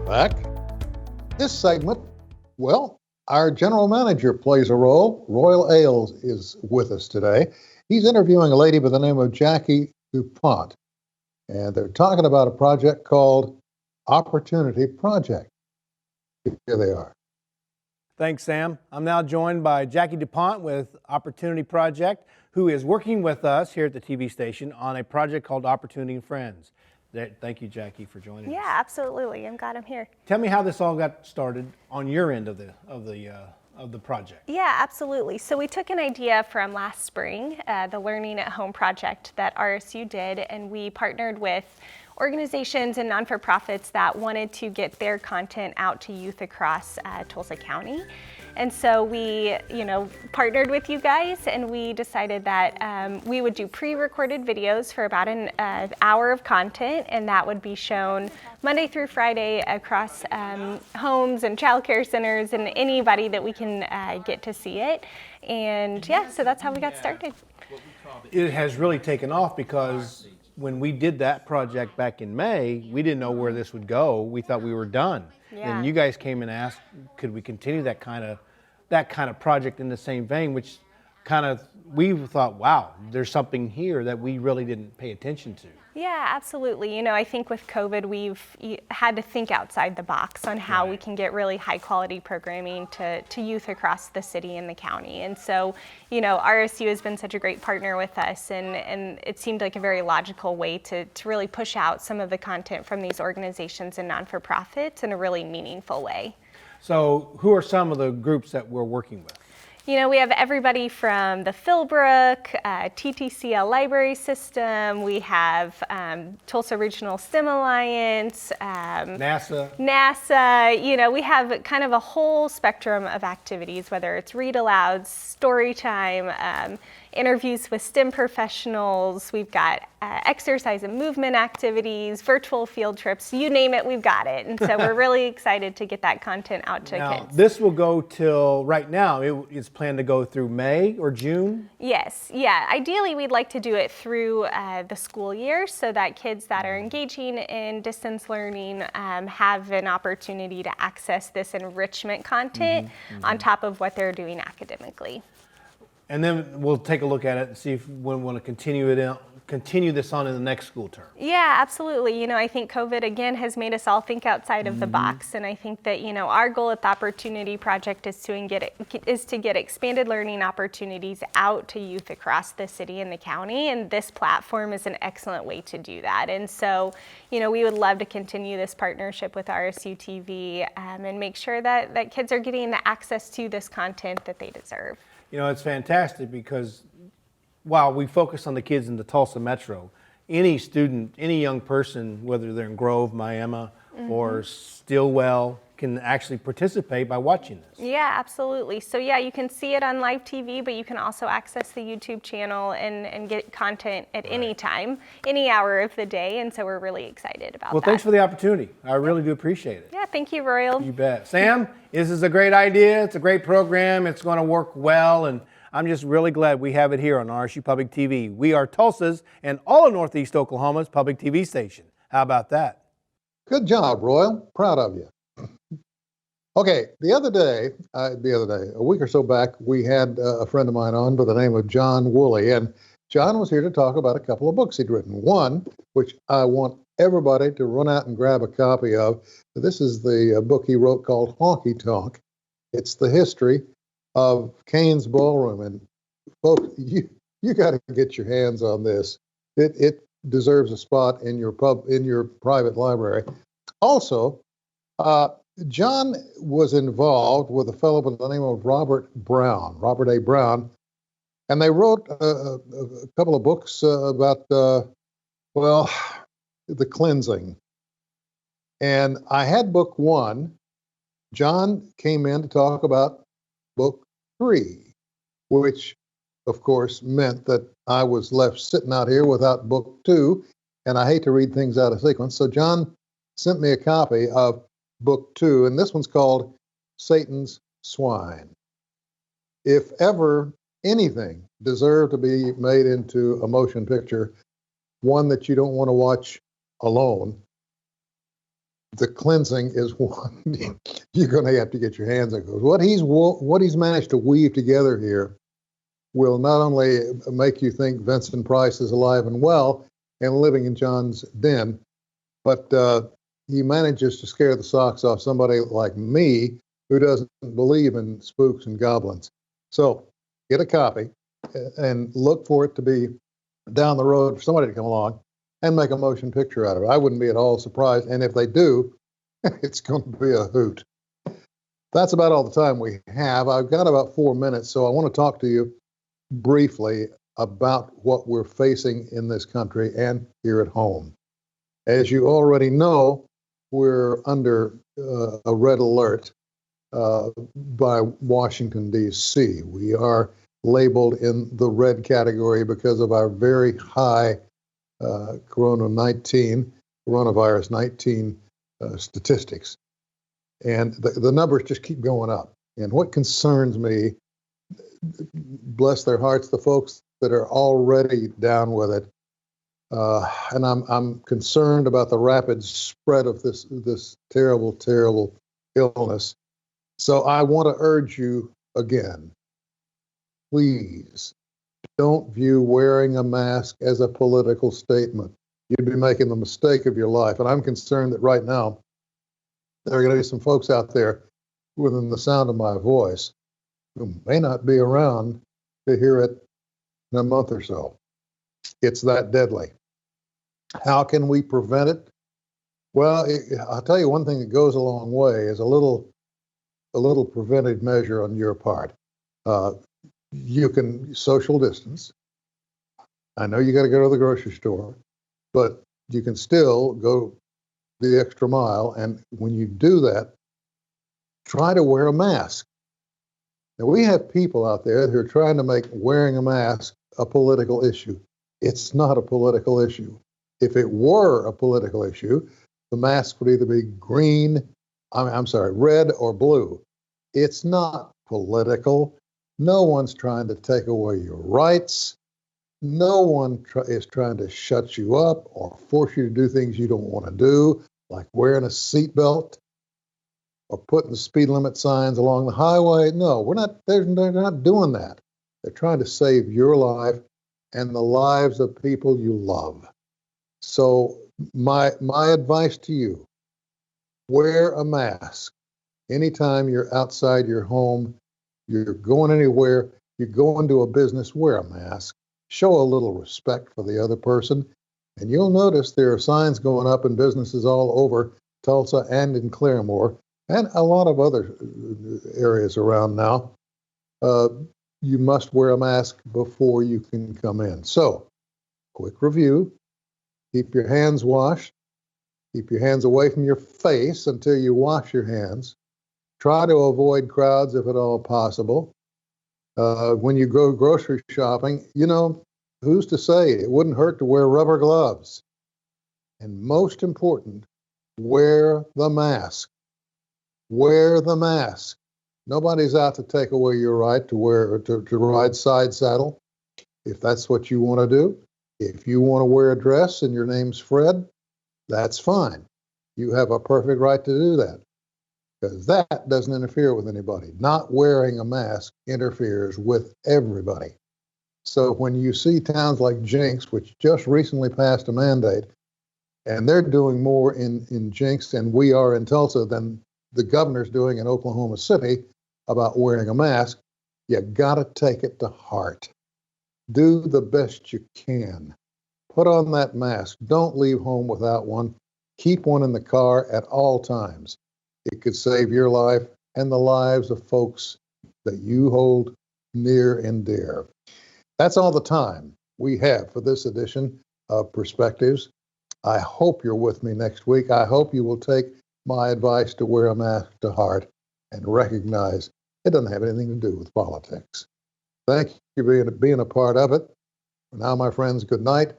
back. This segment, well, our general manager plays a role. Royal Aills is with us today. He's interviewing a lady by the name of Jackie DuPont, and they're talking about a project called Opportunity Project. Here they are. Thanks, Sam. I'm now joined by Jackie DuPont with Opportunity Project, who is working with us here at the TV station on a project called Opportunity and Friends. Thank you, Jackie, for joining us. Yeah, absolutely. I'm glad I'm here. Tell me how this all got started on your end of the project. Yeah, absolutely. So we took an idea from last spring, the Learning at Home project that RSU did, and we partnered with organizations and non-for-profits that wanted to get their content out to youth across Tulsa County. And so we, partnered with you guys, and we decided that we would do pre-recorded videos for about an hour of content, and that would be shown Monday through Friday across homes and child care centers and anybody that we can get to see it. And yeah, so that's how we got started. It has really taken off because when we did that project back in May, we didn't know where this would go. We thought we were done. Yeah. And you guys came and asked, could we continue that kind of project in the same vein, which we thought, wow, there's something here that we really didn't pay attention to. Yeah, absolutely. I think with COVID, we've had to think outside the box on how we can get really high quality programming to youth across the city and the county. And so, RSU has been such a great partner with us, and it seemed like a very logical way to really push out some of the content from these organizations and non-for-profits in a really meaningful way. So who are some of the groups that we're working with? We have everybody from the Philbrook, TTCL Library System, we have Tulsa Regional STEM Alliance, NASA, we have kind of a whole spectrum of activities, whether it's read alouds, story time, interviews with STEM professionals, we've got exercise and movement activities, virtual field trips, you name it, we've got it. And so we're really excited to get that content out to kids. This will go till, right now, it's planned to go through May or June? Yes, yeah. Ideally, we'd like to do it through the school year so that kids that are engaging in distance learning have an opportunity to access this enrichment content on top of what they're doing academically. And then we'll take a look at it and see if we want to continue this on in the next school term. Yeah, absolutely. I think COVID again has made us all think outside of the box, and I think that our goal at the Opportunity Project is to get expanded learning opportunities out to youth across the city and the county, and this platform is an excellent way to do that. And so, we would love to continue this partnership with RSU TV and make sure that kids are getting the access to this content that they deserve. It's fantastic because while we focus on the kids in the Tulsa Metro, any student, any young person, whether they're in Grove, Miami, or Stillwell, can actually participate by watching this. Yeah, absolutely. So yeah, you can see it on live TV, but you can also access the YouTube channel and get content at any time, any hour of the day. And so we're really excited about that. Well, thanks for the opportunity. I really do appreciate it. Yeah, thank you, Royal. You bet. Sam, this is a great idea. It's a great program. It's going to work well. And I'm just really glad we have it here on RSU Public TV. We are Tulsa's and all of Northeast Oklahoma's public TV station. How about that? Good job, Royal. Proud of you. Okay, the other day, a week or so back, we had a friend of mine on by the name of John Woolley, and John was here to talk about a couple of books he'd written. One, which I want everybody to run out and grab a copy of. This is the book he wrote called Honky Tonk. It's the history of Kane's Ballroom, and folks, you got to get your hands on this. It deserves a spot in your private library. Also, John was involved with a fellow by the name of Robert A. Brown, and they wrote a couple of books about, the cleansing. And I had book one. John came in to talk about book three, which, of course, meant that I was left sitting out here without book two, and I hate to read things out of sequence. So John sent me a copy of book two, and this one's called Satan's Swine. If ever anything deserved to be made into a motion picture, one that you don't want to watch alone, the cleansing is one you're going to have to get your hands on. What he's managed to weave together here will not only make you think Vincent Price is alive and well and living in John's den, but he manages to scare the socks off somebody like me who doesn't believe in spooks and goblins. So get a copy and look for it to be down the road for somebody to come along and make a motion picture out of it. I wouldn't be at all surprised. And if they do, it's going to be a hoot. That's about all the time we have. I've got about 4 minutes, so I want to talk to you briefly about what we're facing in this country and here at home. As you already know, we're under a red alert by Washington, D.C. We are labeled in the red category because of our very high coronavirus 19 statistics. And the numbers just keep going up. And what concerns me, bless their hearts, the folks that are already down with it, and I'm concerned about the rapid spread of this terrible, terrible illness. So I want to urge you again, please don't view wearing a mask as a political statement. You'd be making the mistake of your life. And I'm concerned that right now, there are going to be some folks out there within the sound of my voice who may not be around to hear it in a month or so. It's that deadly. How can we prevent it? Well, I'll tell you one thing that goes a long way is a little preventive measure on your part. You can social distance. I know you got to go to the grocery store, but you can still go the extra mile. And when you do that, try to wear a mask. Now, we have people out there who are trying to make wearing a mask a political issue. It's not a political issue. If it were a political issue, the mask would either be red or blue. It's not political. No one's trying to take away your rights. No one is trying to shut you up or force you to do things you don't want to do, like wearing a seatbelt or putting the speed limit signs along the highway. No, they're not doing that. They're trying to save your life and the lives of people you love. So my advice to you, wear a mask. Anytime you're outside your home, you're going anywhere, you go into a business, wear a mask. Show a little respect for the other person. And you'll notice there are signs going up in businesses all over Tulsa and in Claremore and a lot of other areas around now. You must wear a mask before you can come in. So, quick review. Keep your hands washed. Keep your hands away from your face until you wash your hands. Try to avoid crowds if at all possible. When you go grocery shopping, who's to say it wouldn't hurt to wear rubber gloves? And most important, wear the mask. Wear the mask. Nobody's out to take away your right to ride side saddle, if that's what you want to do. If you want to wear a dress and your name's Fred, that's fine. You have a perfect right to do that, because that doesn't interfere with anybody. Not wearing a mask interferes with everybody. So when you see towns like Jenks, which just recently passed a mandate, and they're doing more in Jenks than we are in Tulsa than the governor's doing in Oklahoma City about wearing a mask, you got to take it to heart. Do the best you can. Put on that mask. Don't leave home without one. Keep one in the car at all times. It could save your life and the lives of folks that you hold near and dear. That's all the time we have for this edition of Perspectives. I hope you're with me next week. I hope you will take my advice to wear a mask to heart and recognize it doesn't have anything to do with politics. Thank you for being a part of it. Now, my friends, good night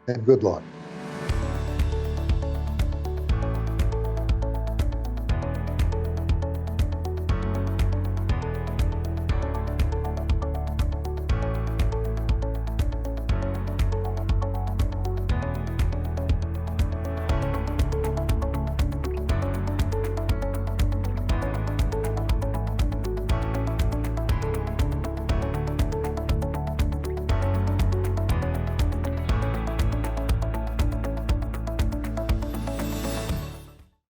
and good luck.